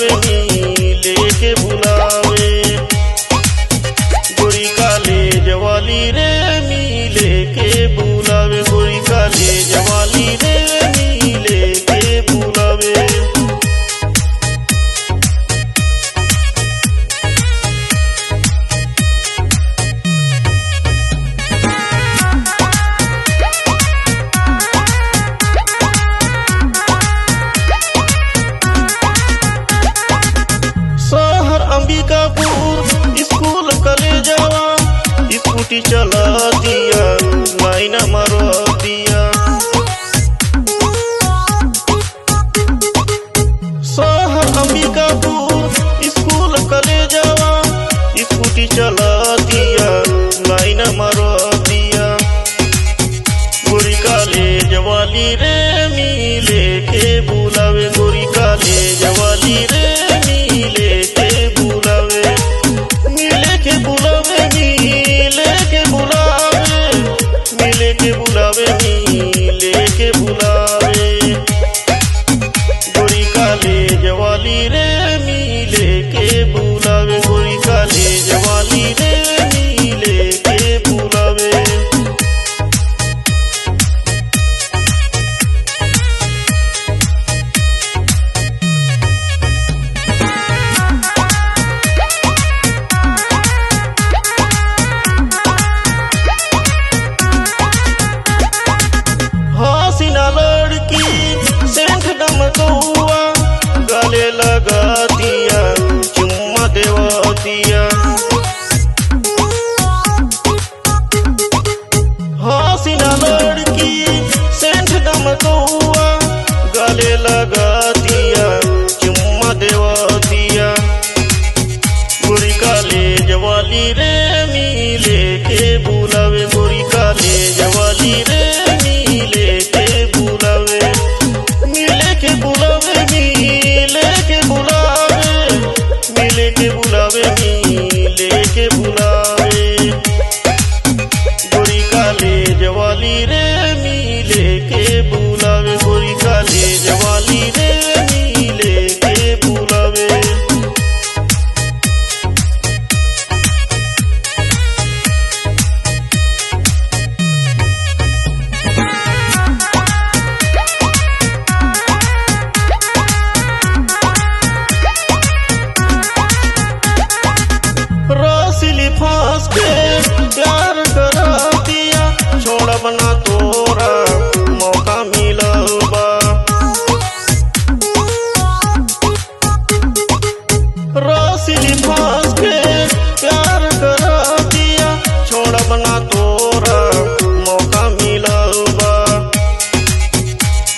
बुलावे मिले के बुलावे। गोरी कॉलेज वाली रे मिले के बुलावे, गोरी कॉलेज वाली रे मिले के बुलावे। शहर अंबिकापुर स्कूल कॉलेजवा, स्कूटी चला दिया लाइन मारो दिया। शहर अंबिकापुर स्कूल कॉलेजवा, स्कूटी चला दिया लाइन मारो दिया। गोरी कॉलेज वाली रे मिले के बुलावे, गोरी कॉलेज वाली रे मिले के बुलावे। मिले के बुलावे मिले के बुलावे, मिले के बुलावे मिले के बुलावे। गोरी कॉलेज वाली रे मिले के बुलावे, गोरी कॉलेज वाली रे मिले के बुलावे। हसीना लड़की सेंठ डमकौआ, गले लगा दिया चुम्मा देवा दिया। हसीना लड़की सेंठ डमकौआ, गले लगा दिया चुम्मा देवा दिया। गोरी कॉलेज वाली रे मिले के बुलावे, गोरी कॉलेज वाली रे मिले के बुलावे। मिले के बुलावे मिले के बुलावे, मिले के बुलावे मिले के बुलावे। गोरी कॉलेज वाली रे मिले के बुलावे, गोरी कॉलेज वाली रे मिले के बुलावे। रसीली फांस के प्यार करा दिया, छोड़ा बना तोरा मौका मिलबा। रसीली फांस के प्यार करा दिया, छोड़ा बना तोरा मौका मिलबा।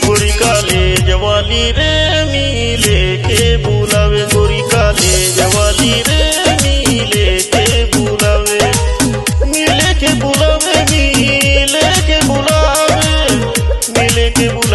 गोरी कॉलेज वाली रे मिले के बुलावे, गोरी कॉलेज वाली रे मिले के बुलावे। मिले के बुलावे मिले के बुलावे, मिले के बुलावे।